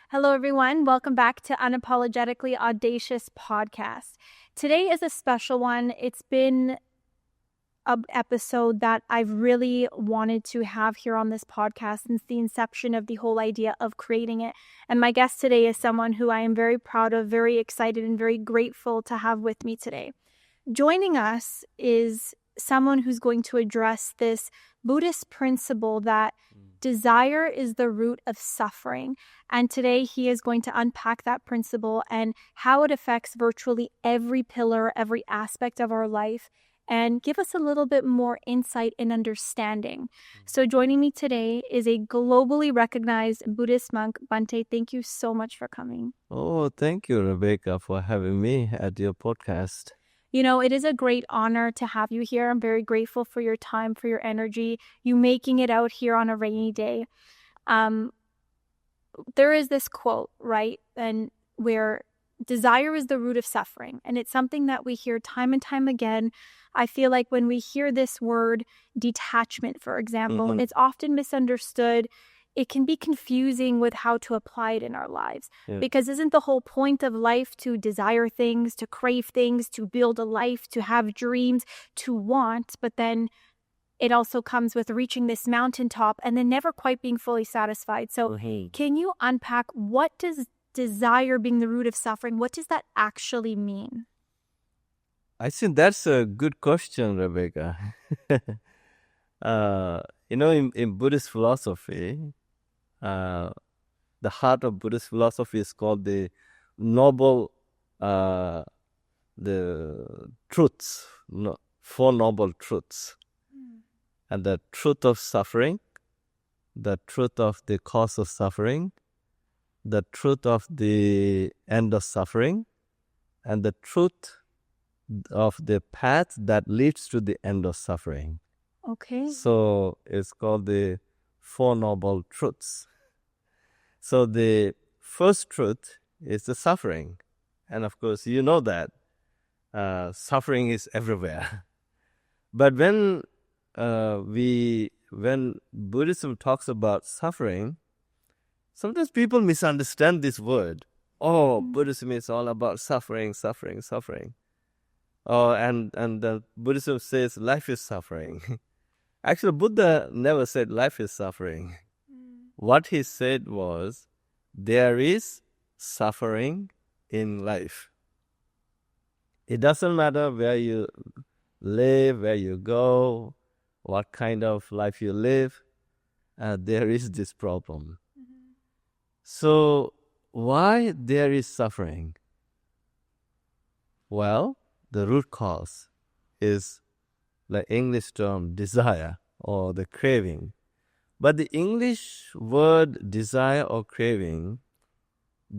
Hello, everyone. Welcome back to Unapologetically Audacious podcast. Today is a special one. It's been an episode that I've really wanted to have here on this podcast since the inception of the whole idea of creating it. And my guest today is someone who I am very proud of, very excited, and very grateful to have with me today. Joining us is someone who's going to address this Buddhist principle that desire is the root of suffering. And today he is going to unpack that principle and how it affects virtually every pillar, every aspect of our life, and give us a little bit more insight and understanding. So joining me today is a globally recognized Buddhist monk. Bhante, thank you so much for coming. Oh, thank you, Rebecca, for having me at your podcast. You know, it is a great honor to have you here. I'm very grateful for your time, for your energy, you making it out here on a rainy day. There is this quote, right? And where desire is the root of suffering. And it's something that we hear time and time again. I feel like when we hear this word detachment, for example, it's often misunderstood. It can be confusing with how to apply it in our lives. Yeah. Because isn't the whole point of life to desire things, to crave things, to build a life, to have dreams, to want, but then it also comes with reaching this mountaintop and then never quite being fully satisfied. So can you unpack, what does desire being the root of suffering, what does that actually mean? I think that's a good question, Rebecca. In Buddhist philosophy, the heart of Buddhist philosophy is called the noble, the truths, four noble truths. And the truth of suffering, the truth of the cause of suffering, the truth of the end of suffering, and the truth of the path that leads to the end of suffering. Okay. So it's called the Four Noble Truths. So the first truth is the suffering. And of course, you know that suffering is everywhere. But when Buddhism talks about suffering, sometimes people misunderstand this word. Oh, Buddhism is all about suffering. Oh, and the Buddhism says life is suffering. Actually, Buddha never said life is suffering. What he said was, there is suffering in life. It doesn't matter where you live, where you go, what kind of life you live, there is this problem. So, why there is suffering? Well, the root cause is the English term desire or the craving. But the English word desire or craving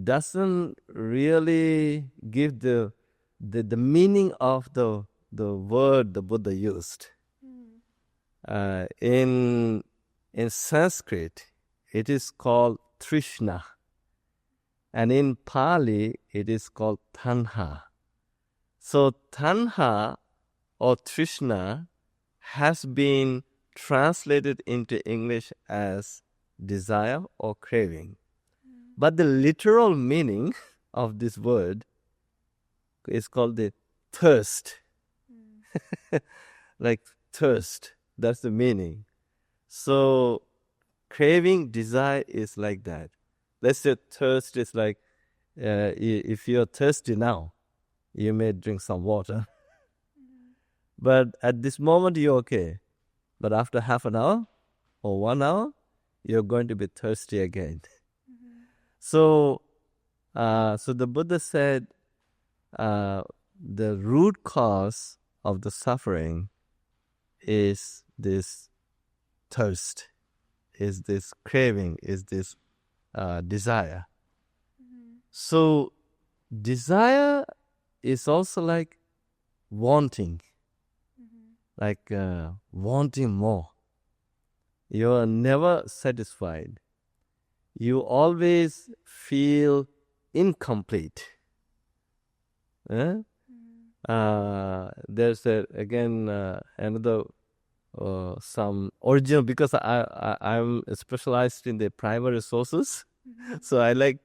doesn't really give the meaning of the word the Buddha used. In Sanskrit, it is called Trishna. And in Pali, it is called Tanha. So Tanha or Trishna has been translated into English as desire or craving. But the literal meaning of this word is called the thirst. Like thirst, that's the meaning. So craving, desire is like that. Let's say thirst is like, if you're thirsty now, you may drink some water. But at this moment, you're okay. But after half an hour or 1 hour, you're going to be thirsty again. So the Buddha said the root cause of the suffering is this thirst, is this craving, is this desire. So desire is also like wanting. Like wanting more. You are never satisfied. You always feel incomplete. There's another some original, because I'm specialized in the primary sources. So I like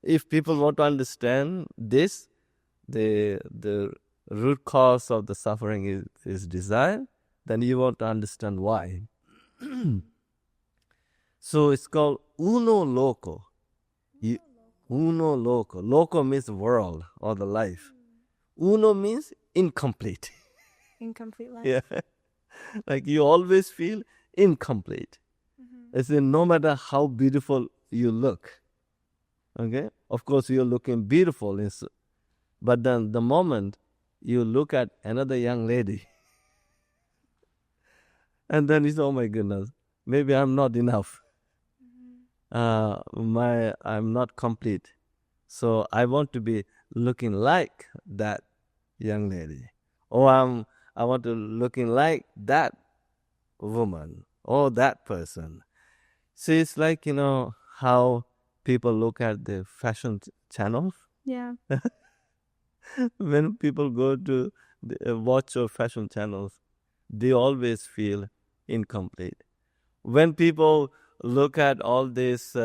if people want to understand this, the root cause of the suffering is desire, then you want to understand why. So it's called uno loco. Uno loco. Loco means world or the life. Uno means incomplete. Incomplete life. Yeah. Like you always feel incomplete. It's no matter how beautiful you look. Okay? Of course, you're looking beautiful. But then the moment you look at another young lady, and then it's, oh my goodness, maybe I'm not enough. I'm not complete. So I want to be looking like that young lady. Or I want to looking like that woman or that person. See, it's like, how people look at the fashion channels. Yeah. When people go to watch or fashion channels, they always feel incomplete. When people look at all these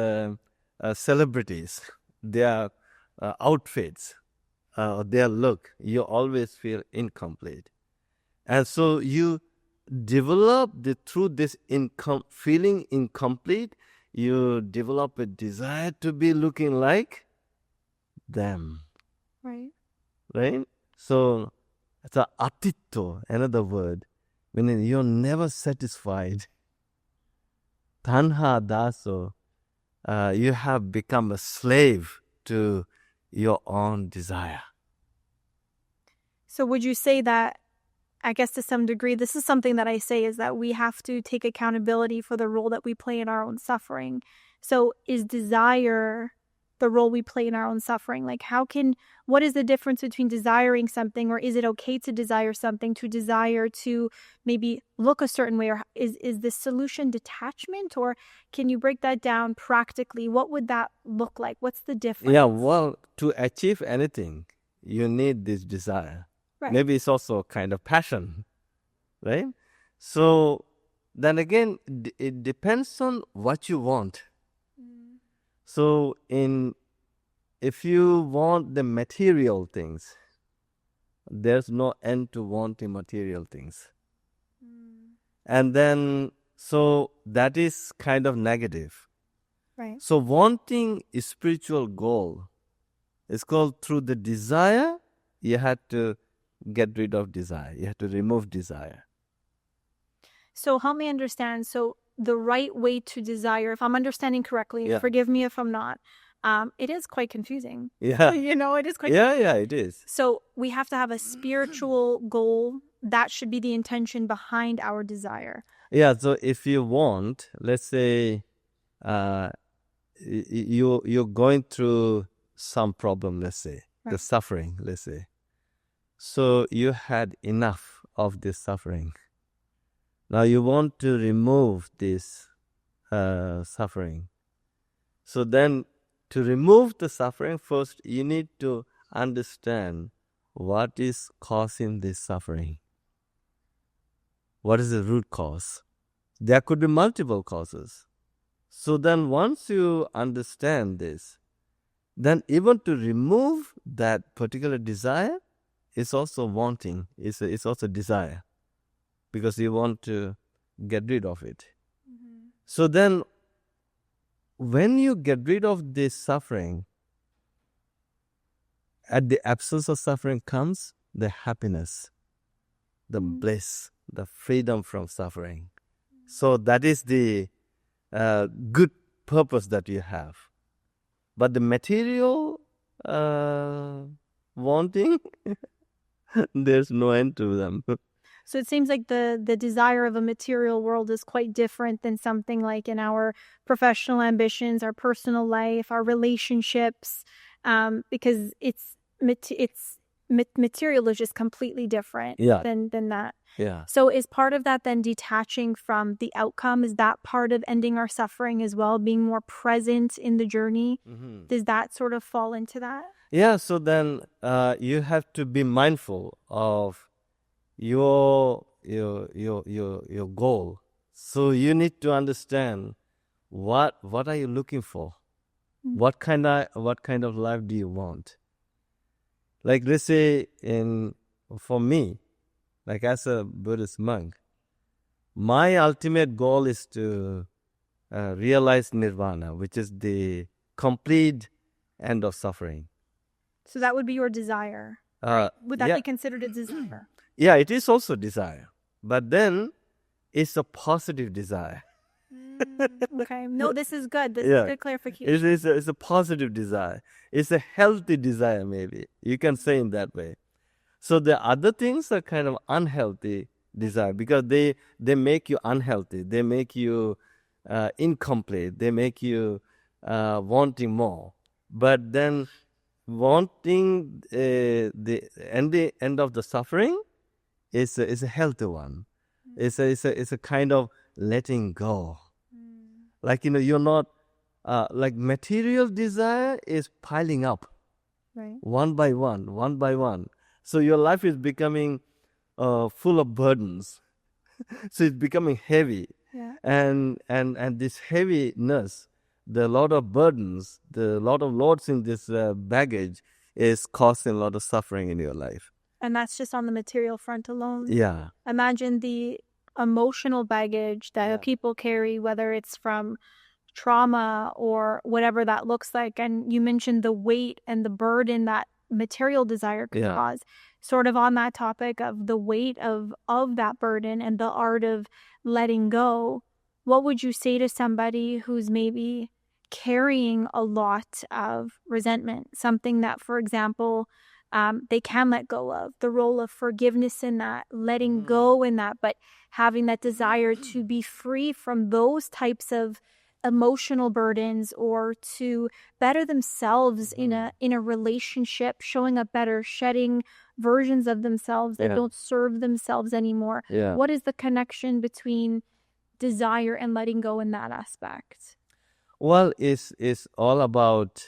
celebrities, their outfits, their look, you always feel incomplete. And so you develop through this feeling incomplete, you develop a desire to be looking like them. Right. Right? So it's a atitto, another word, meaning you're never satisfied. Tanha daso, you have become a slave to your own desire. So would you say that, I guess to some degree, this is something that I say, is that we have to take accountability for the role that we play in our own suffering. So is desire the role we play in our own suffering? Like what is the difference between desiring something, or is it okay to desire something, to desire to maybe look a certain way, or is the solution detachment, or can you break that down practically? What would that look like? What's the difference? Yeah, well, to achieve anything, you need this desire. Right. Maybe it's also a kind of passion, right? So then again, it depends on what you want. So if you want the material things, there's no end to wanting material things. And then, so that is kind of negative. Right. So wanting a spiritual goal is called through the desire, you had to get rid of desire. You have to remove desire. So help me understand. So the right way to desire, if I'm understanding correctly, forgive me if I'm not, it is quite confusing. Yeah. It is quite Yeah, it is. So we have to have a spiritual goal. That should be the intention behind our desire. Yeah, so if you want, let's say you're going through some problem, let's say, the suffering, let's say. So you had enough of this suffering. Now you want to remove this suffering. So then to remove the suffering, first you need to understand what is causing this suffering. What is the root cause? There could be multiple causes. So then once you understand this, then even to remove that particular desire is also wanting, it's also desire, because you want to get rid of it. So then when you get rid of this suffering, at the absence of suffering comes the happiness, the bliss, the freedom from suffering. So that is the good purpose that you have. But the material wanting, there's no end to them. So it seems like the desire of a material world is quite different than something like in our professional ambitions, our personal life, our relationships, because material is just completely different than that. Yeah. So is part of that then detaching from the outcome? Is that part of ending our suffering as well, being more present in the journey? Mm-hmm. Does that sort of fall into that? Yeah, so then you have to be mindful of your goal. So you need to understand what are you looking for? What kind of life do you want? Like, let's say for me, like as a Buddhist monk, my ultimate goal is to realize nirvana, which is the complete end of suffering. So that would be your desire. Would that be considered a desire? Yeah, it is also desire. But then it's a positive desire. Okay. No, this is good. This is good clarification. It's a positive desire. It's a healthy desire, maybe. You can say in that way. So the other things are kind of unhealthy desire because they make you unhealthy. They make you incomplete. They make you wanting more. But then wanting the end of the suffering is a healthy one. It's a kind of letting go. Like, you're not like material desire is piling up, right? One by one. So your life is becoming full of burdens. So it's becoming heavy. Yeah. And this heaviness, the lot of burdens, the lot of loads in this baggage is causing a lot of suffering in your life. And that's just on the material front alone. Yeah. Imagine the emotional baggage that people carry, whether it's from trauma or whatever that looks like. And you mentioned the weight and the burden that material desire could cause. Sort of on that topic of the weight of that burden and the art of letting go, what would you say to somebody who's maybe carrying a lot of resentment? Something that, for example, they can let go of, the role of forgiveness in that, letting go in that, but having that desire to be free from those types of emotional burdens or to better themselves in a relationship, showing up better, shedding versions of themselves that don't serve themselves anymore. What is the connection between desire and letting go in that aspect? Well, it's all about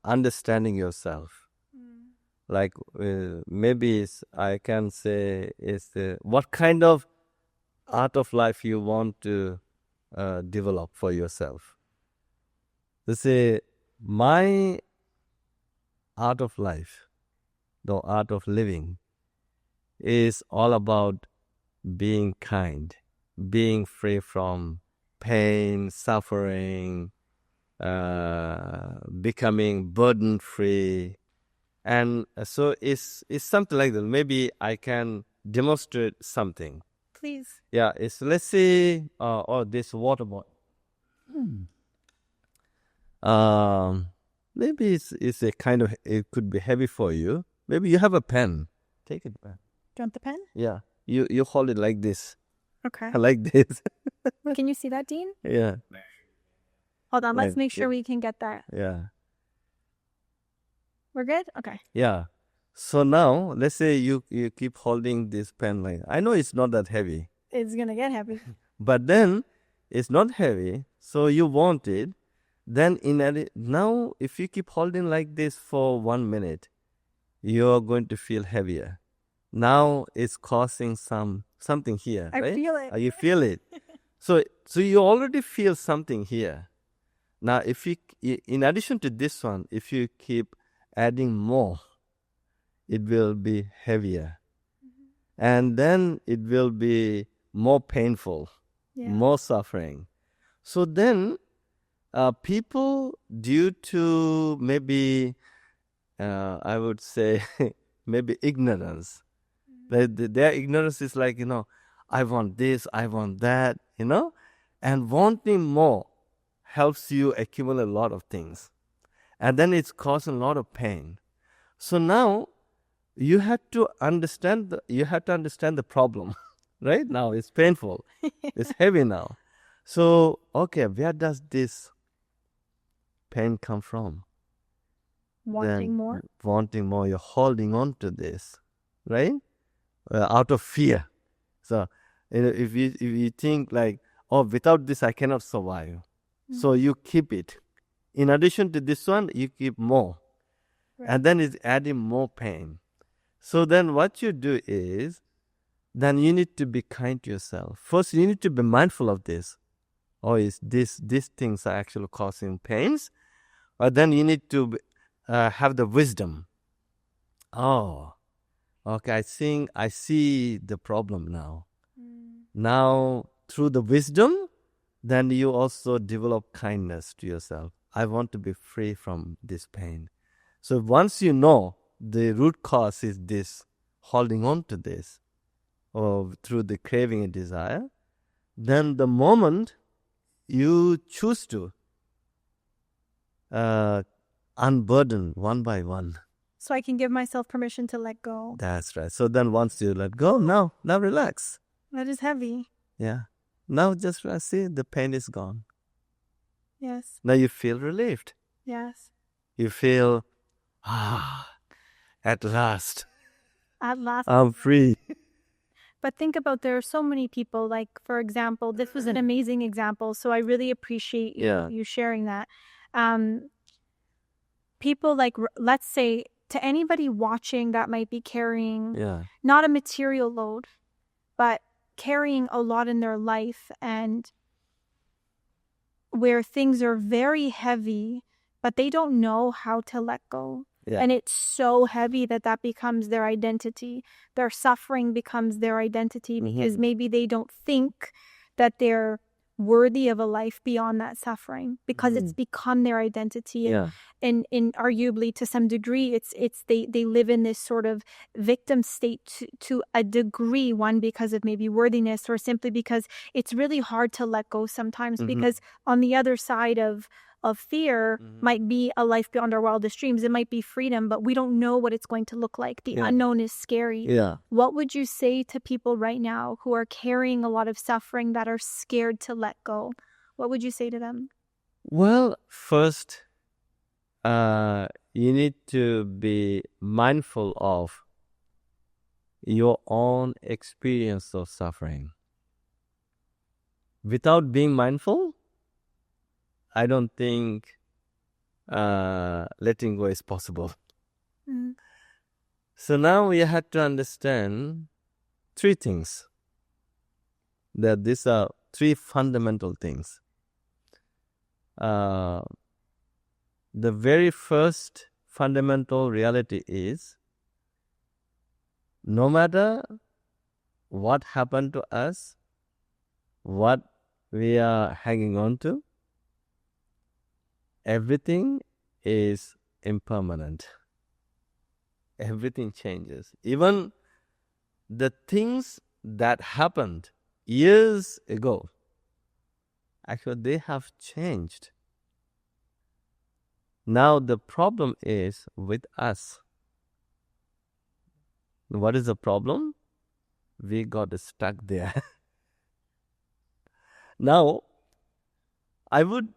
understanding yourself. Like maybe I can say is what kind of art of life you want to develop for yourself. Let's say my art of life, the art of living, is all about being kind, being free from pain, suffering, becoming burden-free. And so it's something like that. Maybe I can demonstrate something. Please. Yeah, let's say, this water bottle. Maybe it's a kind of, it could be heavy for you. Maybe you have a pen. Take it back. Do you want the pen? Yeah, you hold it like this. Okay. Like this. Can you see that, Dean? Yeah. Hold on, let's make sure we can get that. Yeah. We're good? Okay. Yeah. So now, let's say you keep holding this pen like, I know it's not that heavy. It's going to get heavy. But then, it's not heavy, so you want it. Then, now, if you keep holding like this for 1 minute, you're going to feel heavier. Now, it's causing something here, right? I feel it. You feel it. So you already feel something here. Now, if in addition to this one, if you keep adding more, it will be heavier. And then it will be more painful, more suffering. So then people, due to maybe, I would say, maybe ignorance, their ignorance is like, I want this, I want that, and wanting more helps you accumulate a lot of things. And then it's causing a lot of pain. So now you have to understand the problem. Right now it's painful. It's heavy now. So, okay, where does this pain come from? Wanting more? Wanting more. You're holding on to this, right? Out of fear. So, if you think like, without this I cannot survive. So you keep it. In addition to this one, you keep more. Right. And then it's adding more pain. So then what you do is, then you need to be kind to yourself. First, you need to be mindful of this. is these things are actually causing pains. But then you need to have the wisdom. Oh, okay, I see the problem now. Now, through the wisdom, then you also develop kindness to yourself. I want to be free from this pain. So once you know the root cause is this, holding on to this, or through the craving and desire, then the moment you choose to unburden one by one. So I can give myself permission to let go. That's right. So then once you let go, now relax. That is heavy. Yeah. Now just see the pain is gone. Yes. Now you feel relieved. Yes. You feel, at last. At last. I'm free. But think about, there are so many people, like, for example, this was an amazing example, so I really appreciate you sharing that. People like, let's say, to anybody watching that might be carrying not a material load, but carrying a lot in their life, and where things are very heavy, but they don't know how to let go. Yeah. And it's so heavy that becomes their identity. Their suffering becomes their identity because maybe they don't think that they're worthy of a life beyond that suffering, because it's become their identity. And arguably, to some degree, it's they live in this sort of victim state to a degree, one, because of maybe worthiness, or simply because it's really hard to let go sometimes, because on the other side of fear might be a life beyond our wildest dreams. It might be freedom, but we don't know what it's going to look like. The unknown is scary. What would you say to people right now who are carrying a lot of suffering, that are scared to let go? What would you say to them? Well, first, you need to be mindful of your own experience of suffering. Without being mindful, I don't think letting go is possible. So now we have to understand three things. That these are three fundamental things. The very first fundamental reality is, no matter what happened to us, what we are hanging on to, everything is impermanent. Everything changes. Even the things that happened years ago, actually they have changed. Now the problem is with us. What is the problem? We got stuck there. Now, I would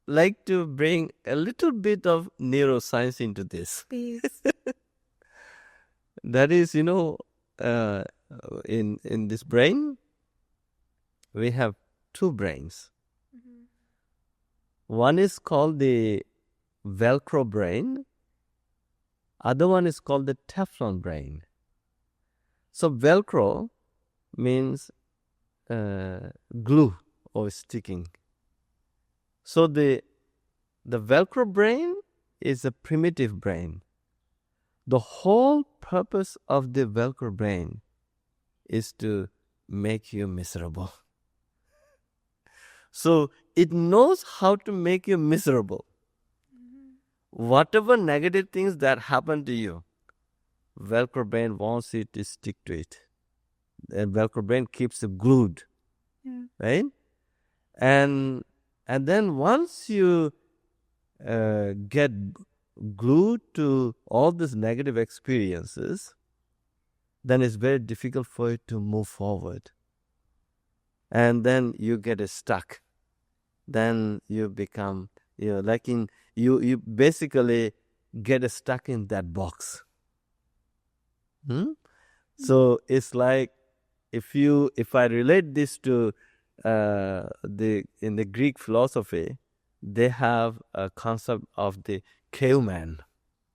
like to bring a little bit of neuroscience into this. Please. That is, in this brain, we have two brains. One is called the Velcro brain. Other one is called the Teflon brain. So Velcro means glue or sticking. So the Velcro brain is a primitive brain. The whole purpose of the Velcro brain is to make you miserable. So it knows how to make you miserable. Whatever negative things that happen to you, Velcro brain wants you to stick to it. And Velcro brain keeps it glued, right? And then once you get glued to all these negative experiences, then it's very difficult for you to move forward. And then you get stuck. Then you become, you basically get stuck in that box. So it's like, if I relate this to in the Greek philosophy, they have a concept of the caveman.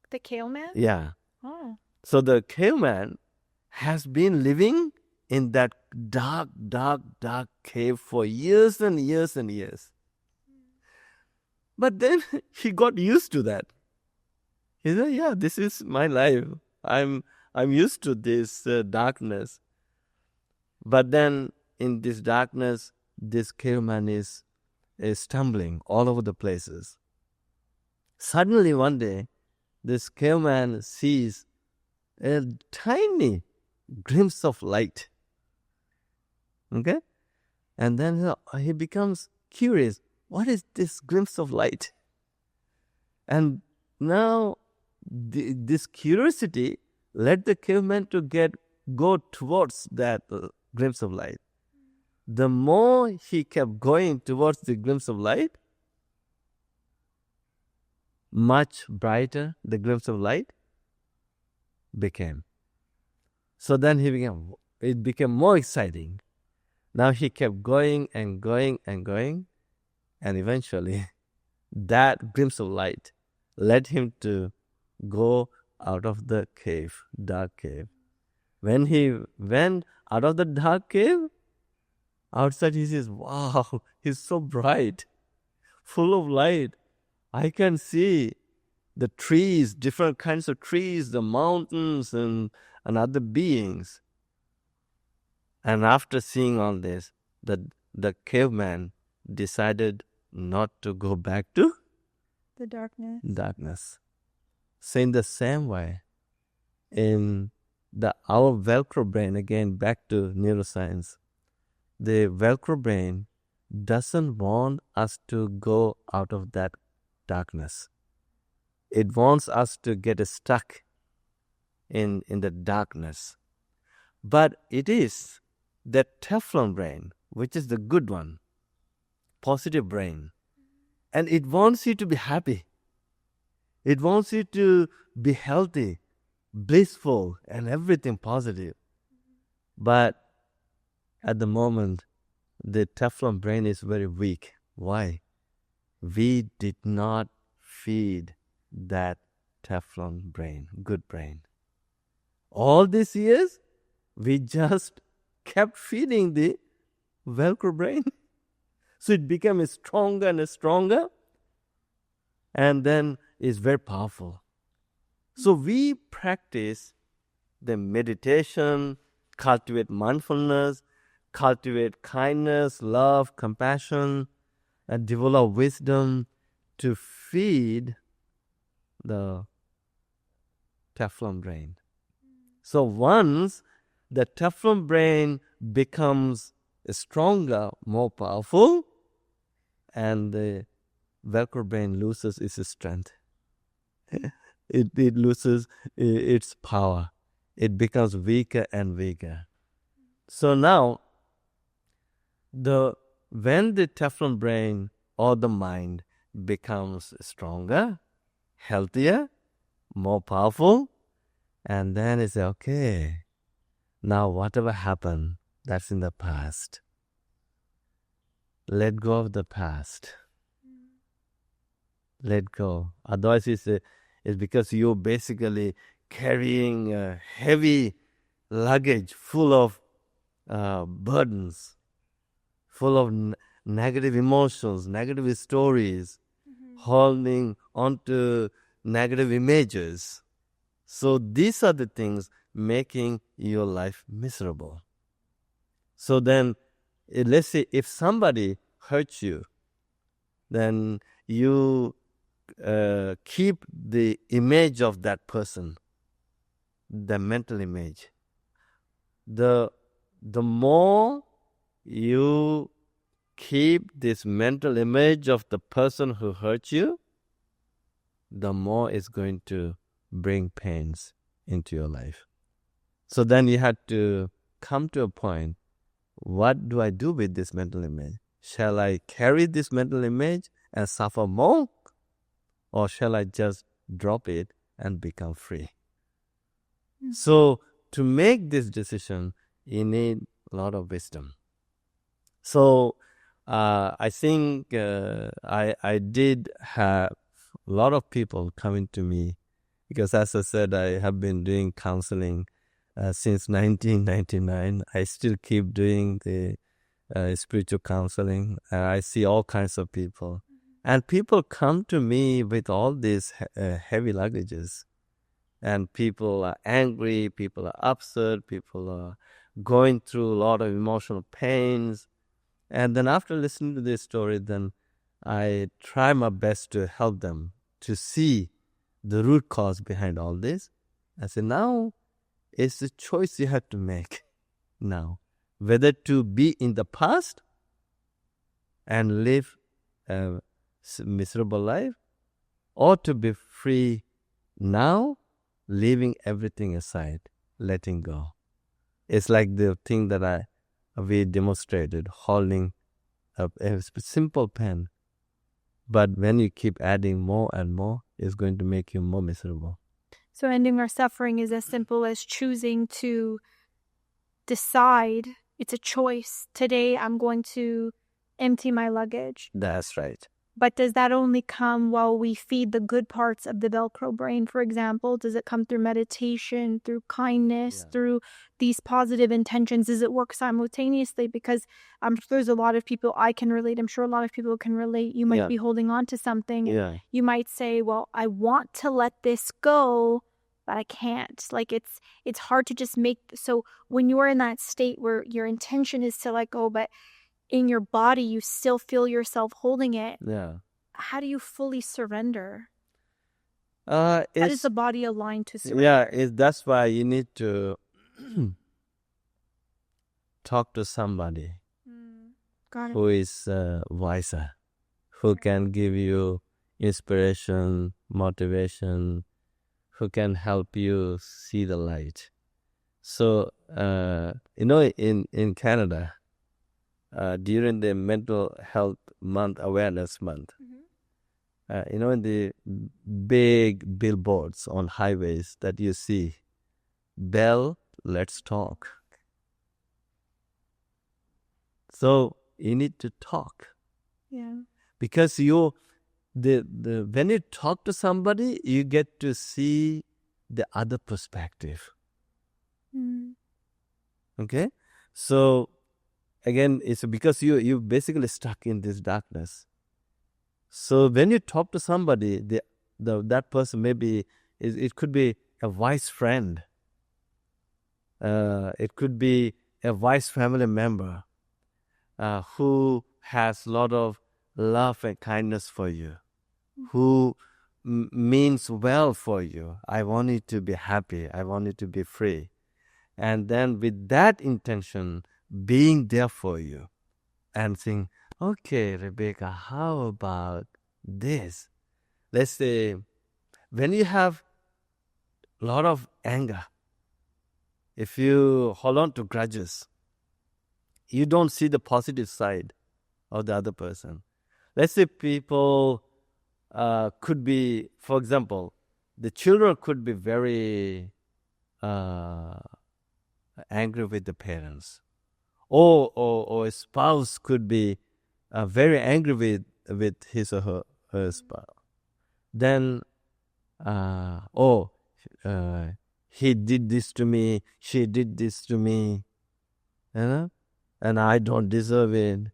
The caveman? Yeah. Oh. So the caveman has been living in that dark, dark, dark cave for years and years and years. But then he got used to that. He said, yeah, this is my life. I'm used to this darkness. But then in this darkness, this caveman is stumbling all over the places. Suddenly one day, this caveman sees a tiny glimpse of light. Okay? And then he becomes curious. What is this glimpse of light? And now this curiosity led the caveman to go towards that glimpse of light. The more he kept going towards the glimpse of light, much brighter the glimpse of light became. So then it became more exciting. Now he kept going and going and going, and eventually that glimpse of light led him to go out of the cave, dark cave. When he went out of the dark cave, outside he says, wow, it's so bright, full of light. I can see the trees, different kinds of trees, the mountains and other beings. And after seeing all this, the caveman decided not to go back to the darkness. So in the same way, in our Velcro brain, again back to neuroscience, the Velcro brain doesn't want us to go out of that darkness. It wants us to get stuck in the darkness. But it is the Teflon brain, which is the good one, positive brain. And it wants you to be happy. It wants you to be healthy, blissful, and everything positive. But at the moment, the Teflon brain is very weak. Why? We did not feed that Teflon brain, good brain. All these years, we just kept feeding the Velcro brain. So it became stronger and stronger, and then it's very powerful. So we practice the meditation, cultivate mindfulness, cultivate kindness, love, compassion, and develop wisdom to feed the Teflon brain. So once the Teflon brain becomes stronger, more powerful, and the Velcro brain loses its strength. It loses its power. It becomes weaker and weaker. So now, when the Teflon brain or the mind becomes stronger, healthier, more powerful, and then it's okay. Now whatever happened, that's in the past. Let go of the past. Let go. Otherwise, it's because you're basically carrying a heavy luggage full of burdens, full of negative emotions, negative stories, holding onto negative images. So these are the things making your life miserable. So then, let's say if somebody hurts you, then you keep the image of that person, the mental image. The more you keep this mental image of the person who hurt you, the more it's going to bring pains into your life. So then you had to come to a point, what do I do with this mental image? Shall I carry this mental image and suffer more? Or shall I just drop it and become free? So to make this decision, you need a lot of wisdom. So I think I did have a lot of people coming to me because, as I said, I have been doing counseling since 1999. I still keep doing the spiritual counseling. I see all kinds of people. And people come to me with all these heavy luggages. And people are angry, people are upset, people are going through a lot of emotional pains. And then after listening to this story, then I try my best to help them to see the root cause behind all this. I say, now it's the choice you have to make now, whether to be in the past and live a miserable life, or to be free now, leaving everything aside, letting go. It's like the thing that we demonstrated, holding up a simple pen. But when you keep adding more and more, it's going to make you more miserable. So ending our suffering is as simple as choosing to decide. It's a choice. Today I'm going to empty my luggage. That's right. But does that only come while we feed the good parts of the Velcro brain, for example? Does it come through meditation, through kindness, through these positive intentions? Does it work simultaneously? Because I'm sure there's a lot of people I can relate. I'm sure a lot of people can relate. You might be holding on to something. Yeah. You might say, well, I want to let this go, but I can't. Like it's hard to just make. So when you're in that state where your intention is to let go, but in your body, you still feel yourself holding it. Yeah. How do you fully surrender? How does the body align to surrender? Yeah, that's why you need to talk to somebody who is wiser, who can give you inspiration, motivation, who can help you see the light. So, in Canada, during the Mental Health Month, Awareness Month, in the big billboards on highways that you see, Bell, let's talk. So you need to talk. Yeah. Because when you talk to somebody, you get to see the other perspective. Okay? So again, it's because you basically stuck in this darkness. So when you talk to somebody, that person maybe it could be a wise friend. It could be a wise family member who has a lot of love and kindness for you, who means well for you. I want you to be happy. I want you to be free. And then with that intention, being there for you and saying, okay, Rebecca, how about this? Let's say when you have a lot of anger, if you hold on to grudges, you don't see the positive side of the other person. Let's say people could be, for example, the children could be very angry with the parents. Or a spouse could be very angry with his or her spouse. Then, he did this to me, she did this to me, and I don't deserve it.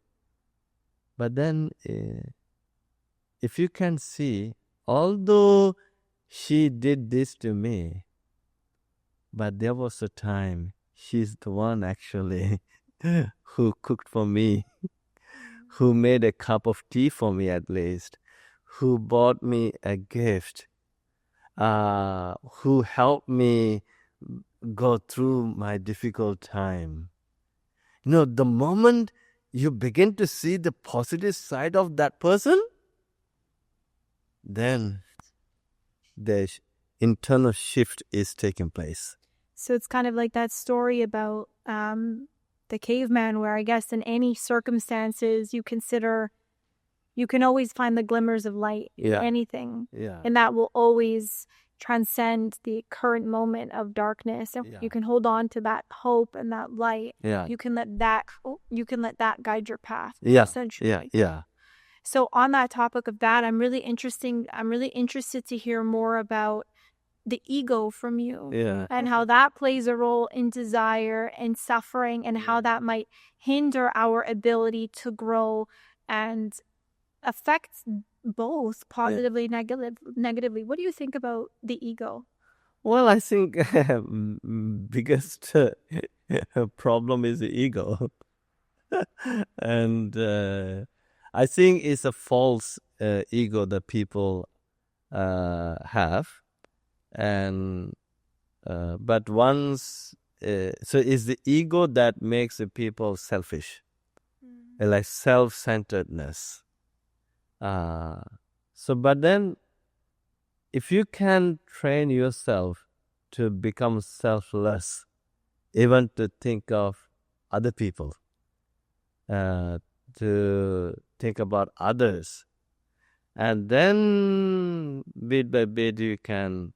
But then, if you can see, although she did this to me, but there was a time she's the one actually who cooked for me, who made a cup of tea for me at least, who bought me a gift, who helped me go through my difficult time. The moment you begin to see the positive side of that person, then the internal shift is taking place. So it's kind of like that story about the caveman, where I guess in any circumstances you can always find the glimmers of light in anything. Yeah. And that will always transcend the current moment of darkness. And you can hold on to that hope and that light. Yeah. You can let that guide your path. Yeah. Essentially. Yeah. So on that topic of that, I'm really interested to hear more about the ego from you. Yeah. And how that plays a role in desire and suffering, and how that might hinder our ability to grow and affects both positively and negatively. What do you think about the ego? Well, I think biggest problem is the ego. And I think it's a false ego that people have. And but once so it's the ego that makes the people selfish, like self-centeredness. So but then if you can train yourself to become selfless, even to think of other people, to think about others, and then bit by bit you can,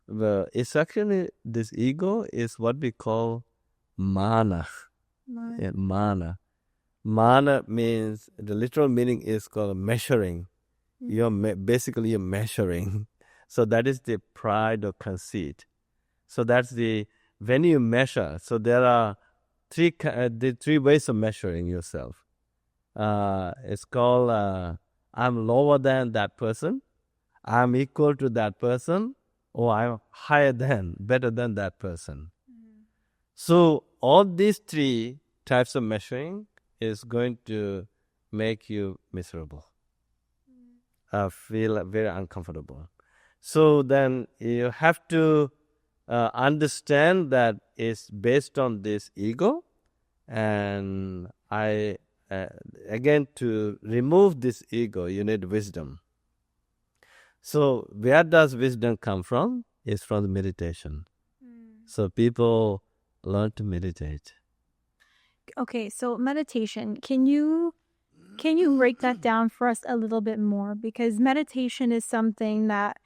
well, it's actually, this ego is what we call mana. Yeah, mana. Mana means, the literal meaning is called measuring. You're basically you're measuring. So that is the pride or conceit. So that's the, when you measure, so there are the three ways of measuring yourself. It's called, I'm lower than that person, I'm equal to that person, or I'm higher than, better than that person. So all these three types of measuring is going to make you miserable, feel very uncomfortable. So then you have to understand that it's based on this ego, and again, to remove this ego, you need wisdom. So where does wisdom come from? It's from the meditation. So people learn to meditate. Okay, so meditation, can you break that down for us a little bit more? Because meditation is something that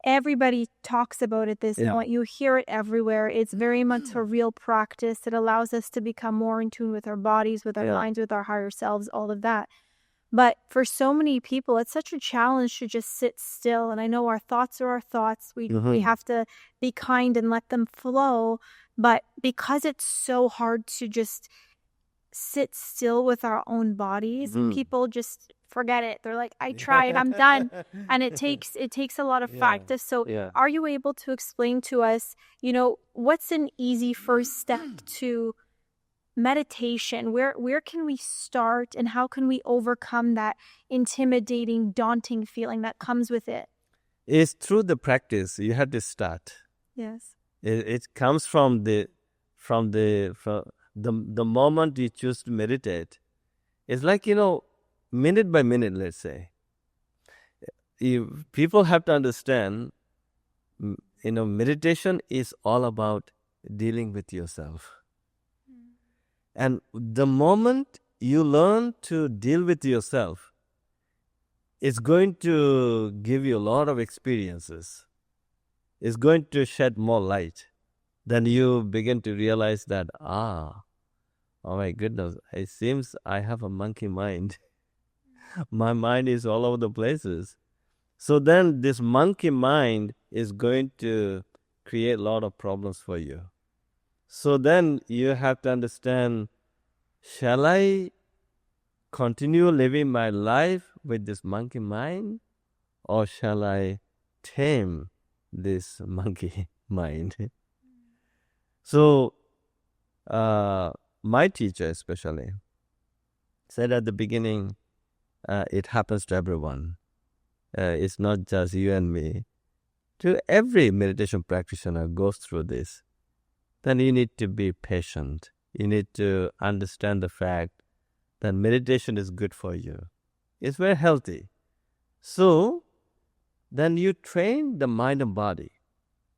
everybody talks about at this point. You hear it everywhere. It's very much a real practice. It allows us to become more in tune with our bodies, with our minds, with our higher selves, all of that. But for so many people, it's such a challenge to just sit still. And I know our thoughts are our thoughts. We have to be kind and let them flow. But because it's so hard to just sit still with our own bodies, people just forget it. They're like, I tried, I'm done. And it takes a lot of practice. So are you able to explain to us, what's an easy first step to meditation? Where can we start, and how can we overcome that intimidating, daunting feeling that comes with it? It's through the practice. You have to start. Yes. It comes from the moment you choose to meditate. It's like, minute by minute, let's say. People have to understand, meditation is all about dealing with yourself. And the moment you learn to deal with yourself, it's going to give you a lot of experiences. It's going to shed more light. Then you begin to realize that, oh my goodness, it seems I have a monkey mind. My mind is all over the places. So then this monkey mind is going to create a lot of problems for you. So then you have to understand, shall I continue living my life with this monkey mind, or shall I tame this monkey mind? So my teacher especially said at the beginning, it happens to everyone. It's not just you and me. To every meditation practitioner goes through this. Then you need to be patient. You need to understand the fact that meditation is good for you. It's very healthy. So then you train the mind and body.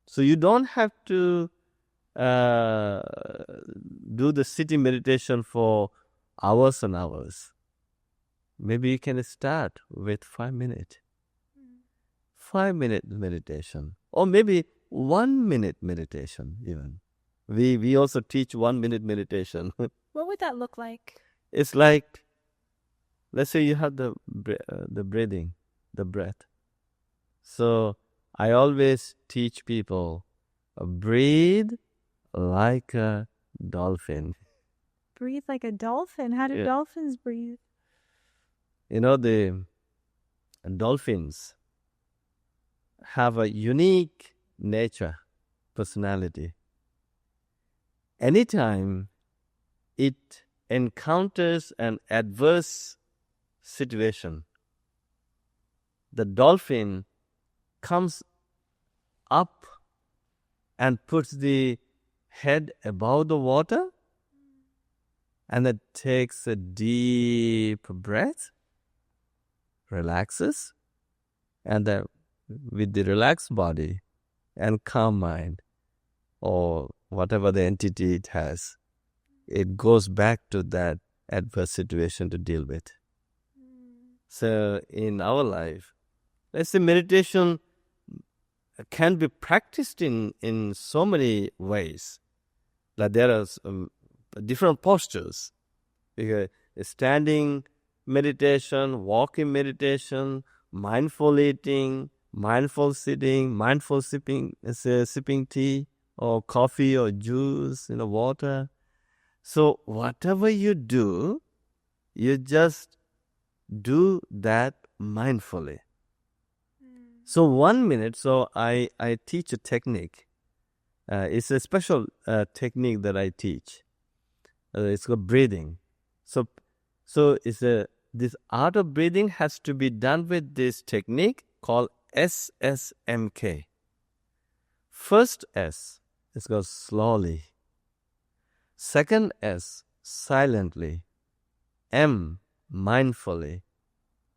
So you don't have to do the sitting meditation for hours and hours. Maybe you can start with 5 minutes. 5-minute meditation. Or maybe 1 minute meditation even. We also teach 1 minute meditation. What would that look like? It's like, let's say you have the breathing, the breath. So I always teach people, breathe like a dolphin. Breathe like a dolphin? How do dolphins breathe? The dolphins have a unique nature, personality. Anytime it encounters an adverse situation, the dolphin comes up and puts the head above the water and then takes a deep breath, relaxes, and then with the relaxed body and calm mind or whatever the entity it has, it goes back to that adverse situation to deal with. So in our life, let's say meditation can be practiced in so many ways. Like there are different postures. Because standing meditation, walking meditation, mindful eating, mindful sitting, mindful sipping tea or coffee or juice, water. So whatever you do, you just do that mindfully. So 1 minute, so I teach a technique. It's a special technique that I teach. It's called breathing. So this art of breathing has to be done with this technique called SSMK. First S is called slowly. Second S, silently. M, mindfully.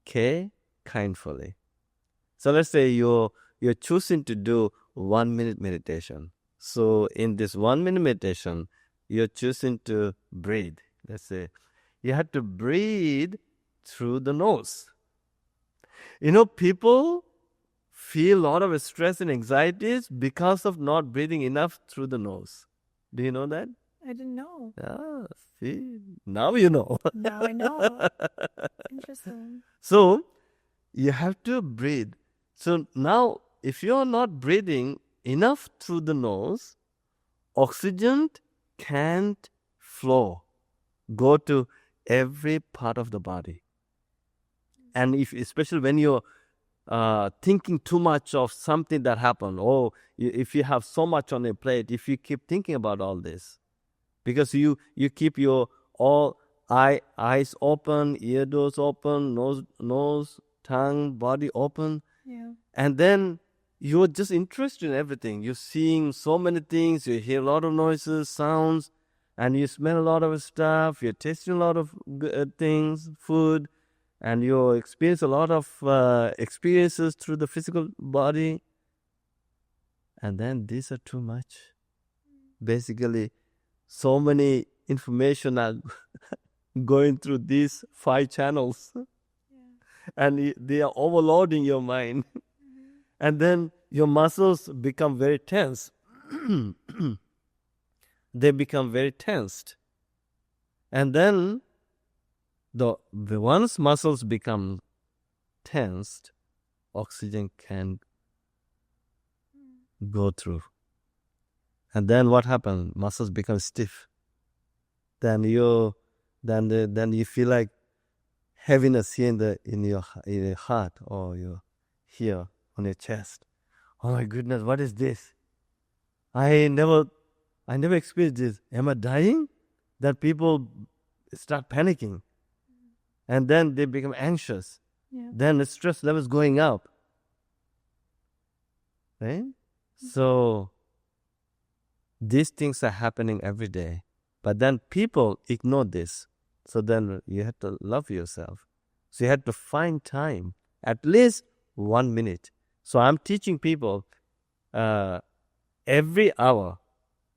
K, kindfully. So let's say you're choosing to do 1 minute meditation. So in this 1 minute meditation, you're choosing to breathe. Let's say you have to breathe through the nose. People feel a lot of stress and anxieties because of not breathing enough through the nose. Do you know that? I didn't know. See, now you know. Now I know. Interesting. So you have to breathe. So now, if you're not breathing enough through the nose, oxygen can't go to every part of the body. And especially when you're thinking too much of something that happened, or if you have so much on your plate, if you keep thinking about all this, because you keep your eyes open, ear doors open, nose, tongue, body open, and then you're just interested in everything. You're seeing so many things, you hear a lot of noises, sounds, and you smell a lot of stuff, you're tasting a lot of things, food, and you experience a lot of experiences through the physical body. And then these are too much. Basically, so many information are going through these 5 channels. And they are overloading your mind. And then your muscles become very tense. They become very tensed. And then once muscles become tensed, oxygen can go through. And then what happens? Muscles become stiff. Then you feel like heaviness here in your heart or here on your chest. Oh my goodness, what is this? I never experienced this. Am I dying? That people start panicking. And then they become anxious. Then the stress level is going up. Right? So these things are happening every day. But then people ignore this. So then you have to love yourself. So you have to find time, at least 1 minute. So I'm teaching people every hour,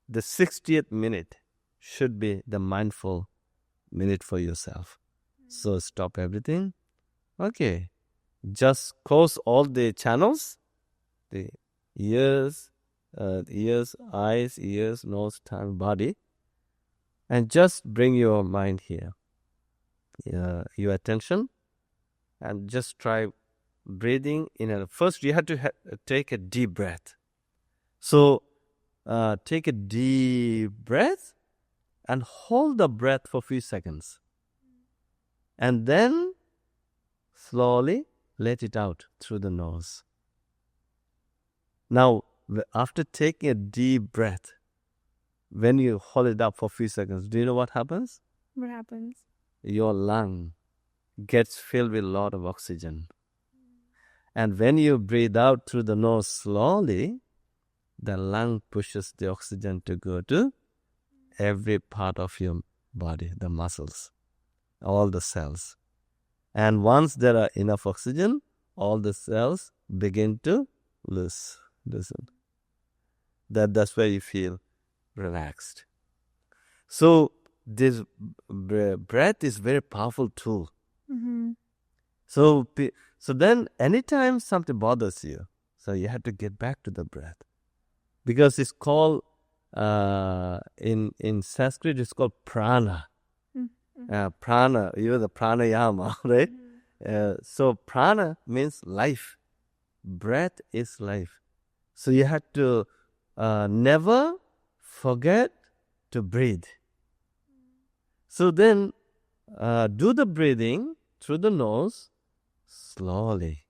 the 60th minute should be the mindful minute for yourself. So stop everything. Okay. Just close all the channels, the ears, eyes, ears, nose, tongue, body, and just bring your mind here, your attention, and just try breathing in. First, you have to take a deep breath. So, take a deep breath and hold the breath for a few seconds. And then slowly let it out through the nose. Now, after taking a deep breath, when you hold it up for a few seconds, do you know what happens? What happens? Your lung gets filled with a lot of oxygen. And when you breathe out through the nose slowly, the lung pushes the oxygen to go to every part of your body, the muscles, all the cells. And once there are enough oxygen, all the cells begin to loosen. That's where you feel relaxed. So this breath is very powerful tool. Mm-hmm. So then anytime something bothers you, so you have to get back to the breath. Because it's called, in Sanskrit, it's called prana. Mm-hmm. Prana, even the pranayama, right? Mm-hmm. So prana means life. Breath is life. So you have to never forget to breathe. So then do the breathing through the nose slowly.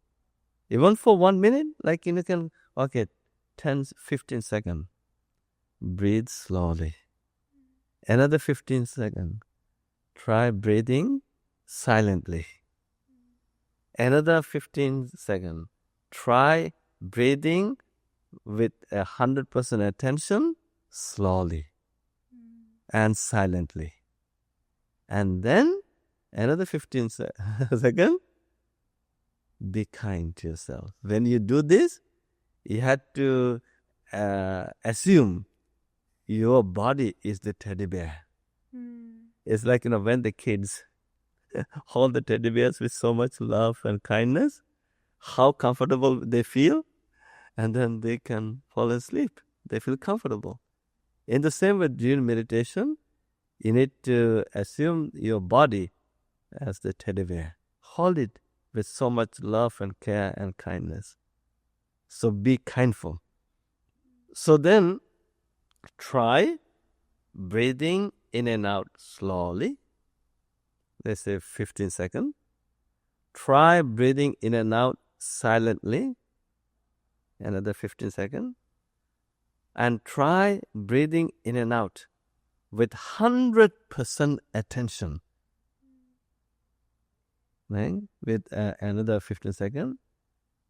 Even for 1 minute, like you can, 10-15 seconds. Breathe slowly. Another 15 seconds. Try breathing silently. Another 15 seconds. Try breathing with 100% attention slowly and silently. And then another 15 seconds. Be kind to yourself. When you do this, you have to assume your body is the teddy bear. It's like, when the kids hold the teddy bears with so much love and kindness, how comfortable they feel, and then they can fall asleep. They feel comfortable. In the same way, during meditation, you need to assume your body as the teddy bear. Hold it with so much love and care and kindness. So be kindful. So then try breathing in and out slowly. Let's say 15 seconds. Try breathing in and out silently. Another 15 seconds. And try breathing in and out with 100% attention. Right? With another 15 seconds.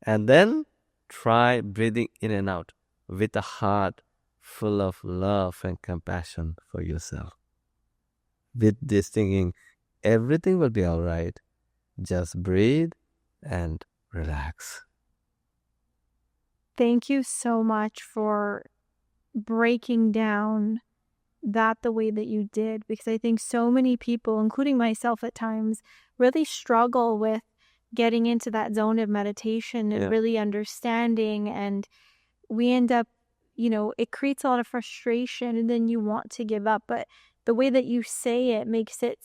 And then try breathing in and out with a heart full of love and compassion for yourself. With this thinking, everything will be all right. Just breathe and relax. Thank you so much for breaking down that the way that you did, because I think so many people, including myself at times, really struggle with getting into that zone of meditation and really understanding, and we end up, it creates a lot of frustration, and then you want to give up. But the way that you say it makes it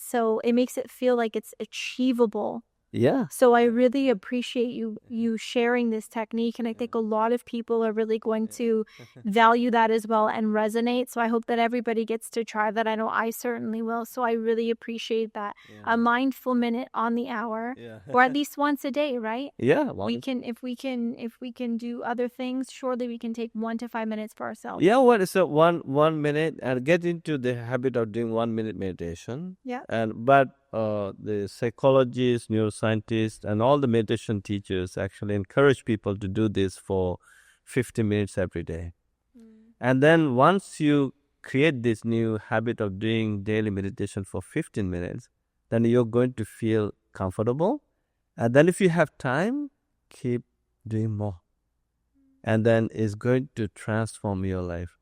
feel like it's achievable. Yeah. So I really appreciate you sharing this technique, and I think a lot of people are really going to value that as well and resonate. So I hope that everybody gets to try that. I know I certainly will. So I really appreciate that. A mindful minute on the hour, or at least once a day, right? Yeah. If we can do other things, surely we can take 1 to 5 minutes for ourselves. Yeah, what is a 1 minute, and get into the habit of doing 1 minute meditation. Yeah. But the psychologists, neuroscientists, and all the meditation teachers actually encourage people to do this for 50 minutes every day. And then once you create this new habit of doing daily meditation for 15 minutes, then you're going to feel comfortable. And then if you have time, keep doing more. And then it's going to transform your life.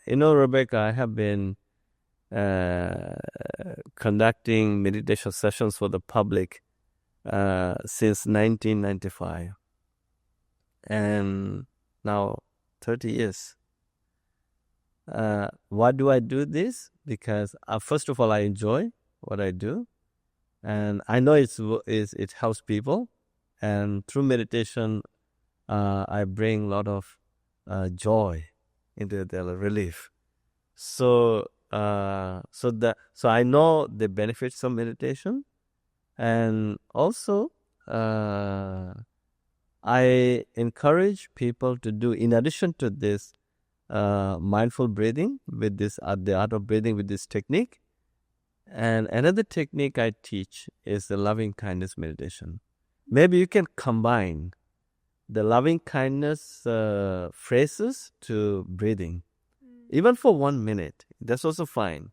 Rebecca, I have been conducting meditation sessions for the public since 1995. And now 30 years. Why do I do this? Because first of all, I enjoy what I do. And I know it helps people. And through meditation, I bring a lot of joy into the relief. So I know the benefits of meditation, and also I encourage people to do, in addition to this, mindful breathing with this, the art of breathing with this technique. And another technique I teach is the loving kindness meditation. Maybe you can combine the loving kindness phrases to breathing, even for 1 minute. That's also fine.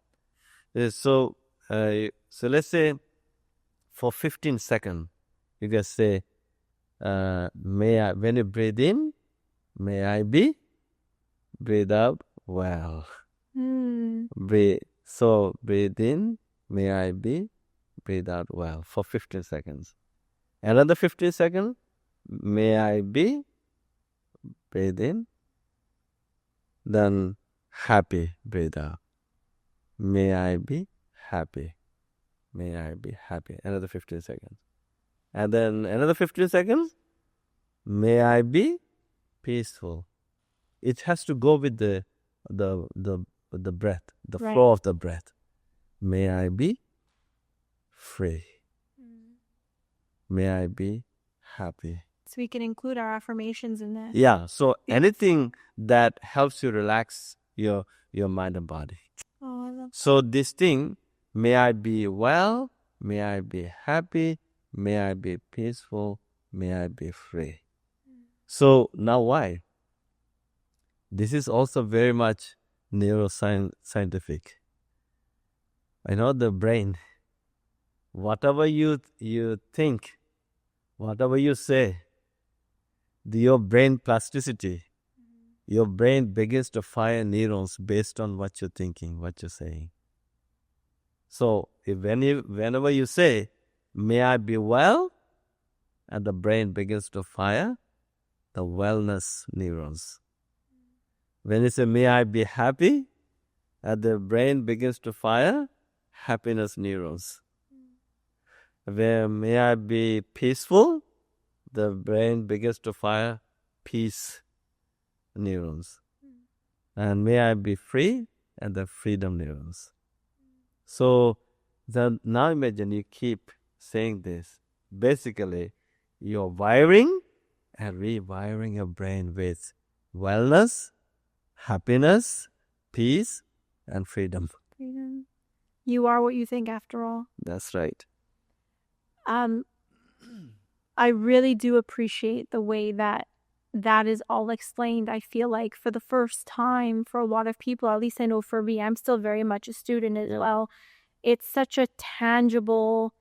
So let's say for 15 seconds, you can say, when you breathe in, may I be. Breathe out, well. Breathe in, may I be. Breathe out, well, for 15 seconds. Another 15 seconds, may I be. Breathe in. Then happy, breathe out. May I be happy. May I be happy. Another 15 seconds. And then another 15 seconds, may I be peaceful. It has to go with the breath, the flow of the breath. May I be free. May I be happy. So we can include our affirmations in this. Yeah. So anything that helps you relax your mind and body. Oh, I love that. So this thing, may I be well, may I be happy, may I be peaceful, may I be free. So now why? This is also very much neuroscientific. I know the brain, whatever you think, whatever you say, your brain plasticity, your brain begins to fire neurons based on what you're thinking, what you're saying. So whenever you say, may I be well, and the brain begins to fire the wellness neurons. When you say, may I be happy, and the brain begins to fire happiness neurons. When may I be peaceful, the brain begins to fire peace neurons. And may I be free, and the freedom neurons. So now imagine you keep saying this. Basically, you're wiring and rewiring your brain with wellness, happiness, peace, and freedom. Freedom. You are what you think, after all. That's right. I really do appreciate the way that is all explained. I feel like for the first time for a lot of people, at least I know for me, I'm still very much a student as well. It's such a tangible,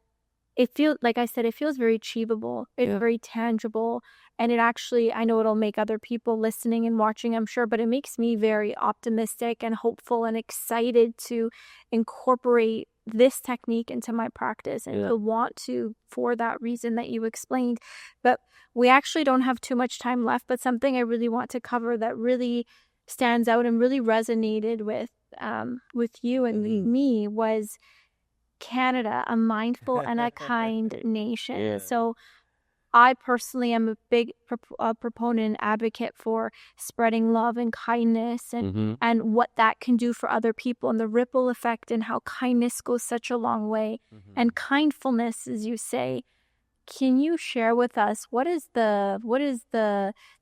it feels, like I said, it feels very achievable. It's very tangible. And it actually, I know it'll make other people listening and watching, I'm sure, but it makes me very optimistic and hopeful and excited to incorporate this technique into my practice and to want to, for that reason that you explained. But we actually don't have too much time left, but something I really want to cover that really stands out and really resonated with you and me was Canada, a mindful and a kind nation. So I personally am a big proponent and advocate for spreading love and kindness and what that can do for other people and the ripple effect and how kindness goes such a long way. And kindfulness, as you say. Can you share with us what is the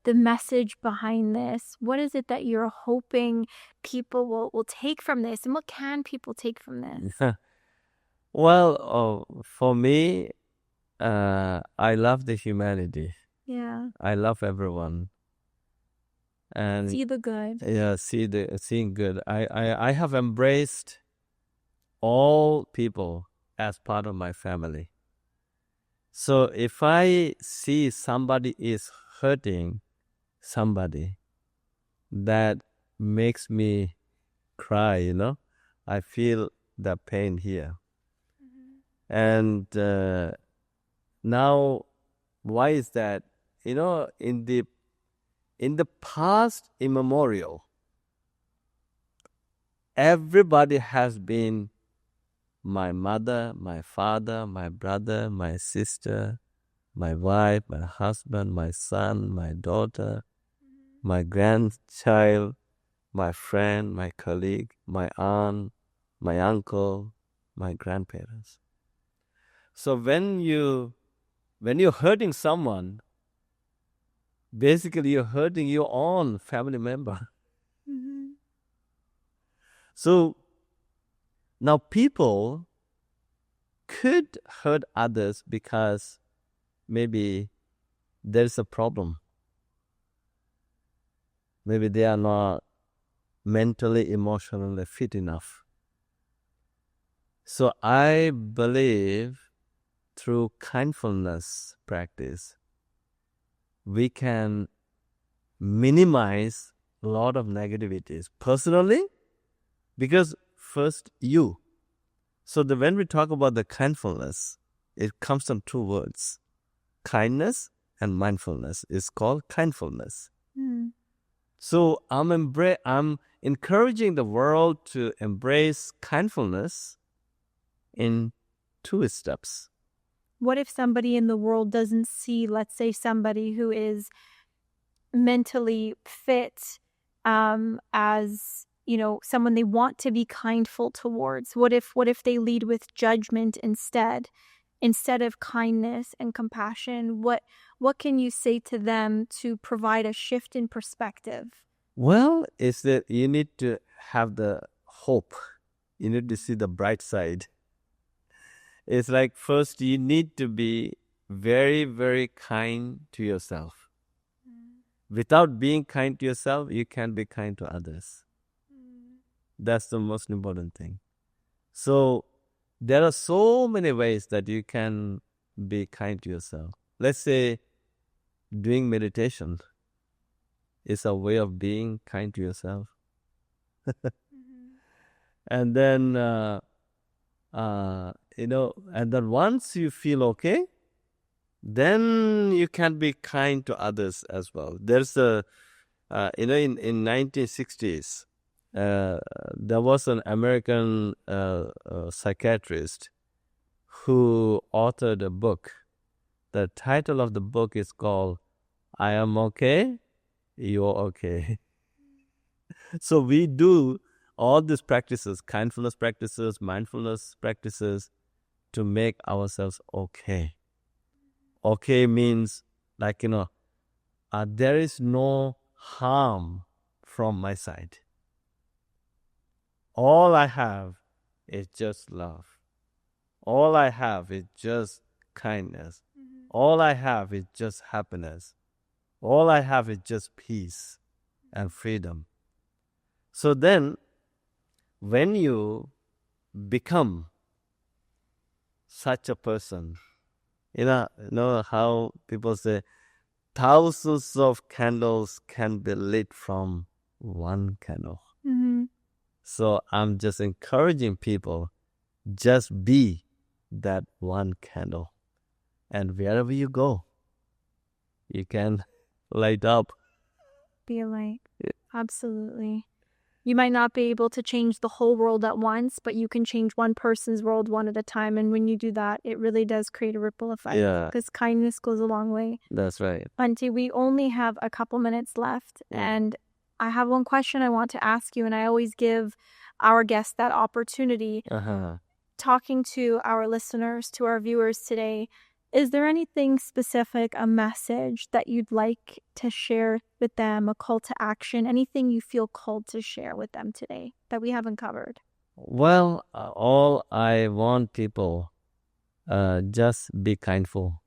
message behind this? What is it that you're hoping people will take from this, and what can people take from this? Well, for me, I love the humanity. Yeah. I love everyone. And see the good. Yeah, seeing good. I have embraced all people as part of my family. So if I see somebody is hurting somebody, that makes me cry, I feel the pain here. And now, why is that? In the past immemorial, everybody has been my mother, my father, my brother, my sister, my wife, my husband, my son, my daughter, my grandchild, my friend, my colleague, my aunt, my uncle, my grandparents. So when you're hurting someone, basically you're hurting your own family member. Mm-hmm. So now people could hurt others because maybe there's a problem. Maybe they are not mentally, emotionally fit enough. So I believe through kindfulness practice, we can minimize a lot of negativities. Personally, because first you. So when we talk about the kindfulness, it comes from two words. Kindness and mindfulness is called kindfulness. Mm. So I'm encouraging the world to embrace kindfulness in two steps. What if somebody in the world doesn't see, let's say, somebody who is mentally fit as, someone they want to be kindful towards? What if they lead with judgment instead of kindness and compassion? What can you say to them to provide a shift in perspective? Well, it's that you need to have the hope. You need to see the bright side. It's like first you need to be very, very kind to yourself. Without being kind to yourself, you can't be kind to others. That's the most important thing. So there are so many ways that you can be kind to yourself. Let's say doing meditation is a way of being kind to yourself. And then, and then once you feel okay, then you can be kind to others as well. There's in 1960s, there was an American psychiatrist who authored a book. The title of the book is called I Am Okay, You're Okay. So we do all these practices, kindfulness practices, mindfulness practices, to make ourselves okay. Okay means like, there is no harm from my side. All I have is just love. All I have is just kindness. All I have is just happiness. All I have is just peace and freedom. So then, when you become such a person, you know how people say, thousands of candles can be lit from one candle. Mm-hmm. So I'm just encouraging people, just be that one candle. And wherever you go, you can light up. Be a light. Yeah. Absolutely. You might not be able to change the whole world at once, but you can change one person's world one at a time. And when you do that, it really does create a ripple effect. Yeah. Because kindness goes a long way. That's right. Bhante, we only have a couple minutes left. Yeah. And I have one question I want to ask you. And I always give our guests that opportunity. Talking to our listeners, to our viewers today, is there anything specific, a message that you'd like to share with them, a call to action, anything you feel called to share with them today that we haven't covered? Well, all I want people, just be kindful.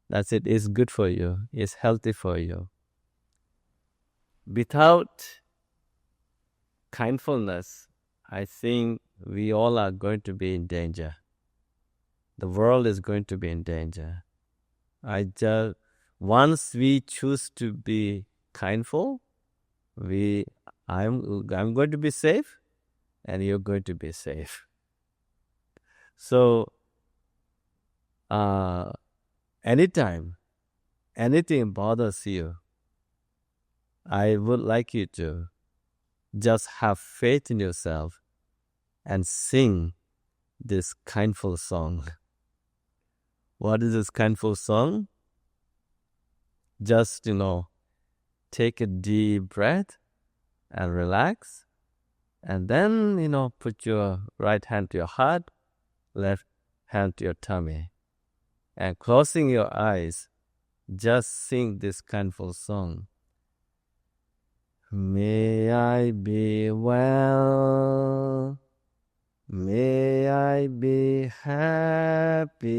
That's it. It's good for you. It's healthy for you. Without kindfulness, I think we all are going to be in danger. The world is going to be in danger. Once we choose to be kindful, I'm going to be safe, and you're going to be safe. So, anytime anything bothers you, I would like you to just have faith in yourself and sing this kindful song. What is this kindful song? Just, take a deep breath and relax. And then, put your right hand to your heart, left hand to your tummy. And closing your eyes, just sing this kindful song. May I be well. May I be happy.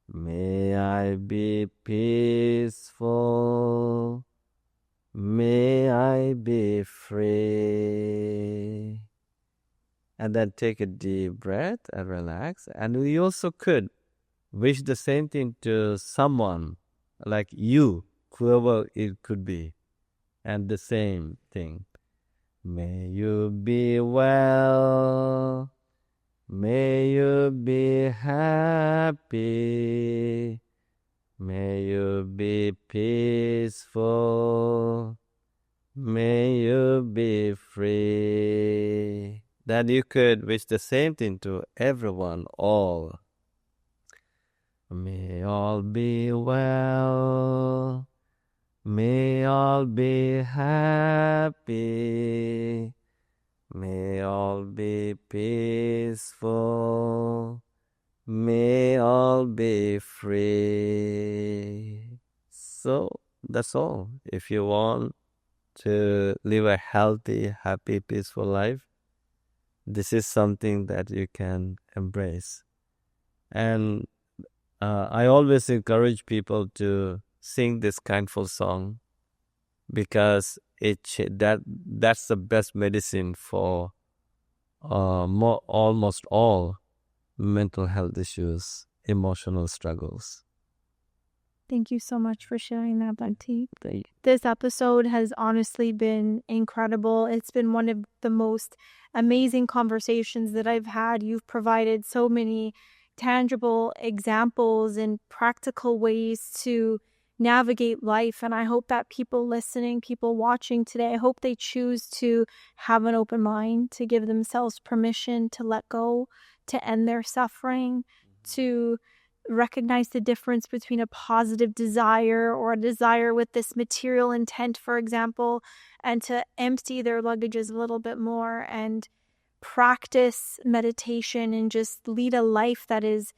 May I be peaceful. May I be free. And then take a deep breath and relax. And we also could wish the same thing to someone, like you, whoever it could be. And the same thing. May you be well. May you be happy. May you be peaceful. May you be free. Then you could wish the same thing to everyone, all. May all be well. May all be happy. May all be peaceful. May all be free. So that's all. If you want to live a healthy, happy, peaceful life, this is something that you can embrace. And I always encourage people to sing this kindful song because that's the best medicine for almost all mental health issues, emotional struggles. Thank you so much for sharing that, Bhante. This episode has honestly been incredible. It's been one of the most amazing conversations that I've had. You've provided so many tangible examples and practical ways to navigate life. And I hope that people listening, people watching today, I hope they choose to have an open mind, to give themselves permission to let go, to end their suffering, to recognize the difference between a positive desire or a desire with this material intent, for example, and to empty their luggages a little bit more and practice meditation and just lead a life that is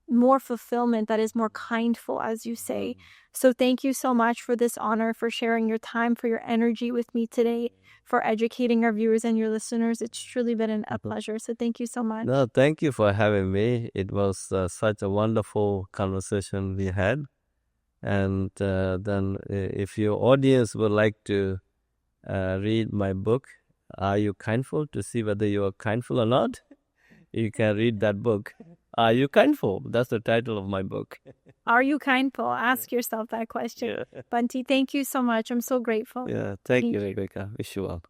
more fulfillment, that is more kindful, as you say. So thank you so much for this honor, for sharing your time, for your energy with me today, for educating our viewers and your listeners. It's truly been a pleasure. So thank you so much. No, thank you for having me. It was such a wonderful conversation we had. And then if your audience would like to read my book, Are You Kindful, to see whether you are kindful or not, you can read that book. Are you kindful? That's the title of my book. Are you kindful? Ask yourself that question. Yeah. Bhante, thank you so much. I'm so grateful. Yeah, thank you, Rebecca. Wish you well.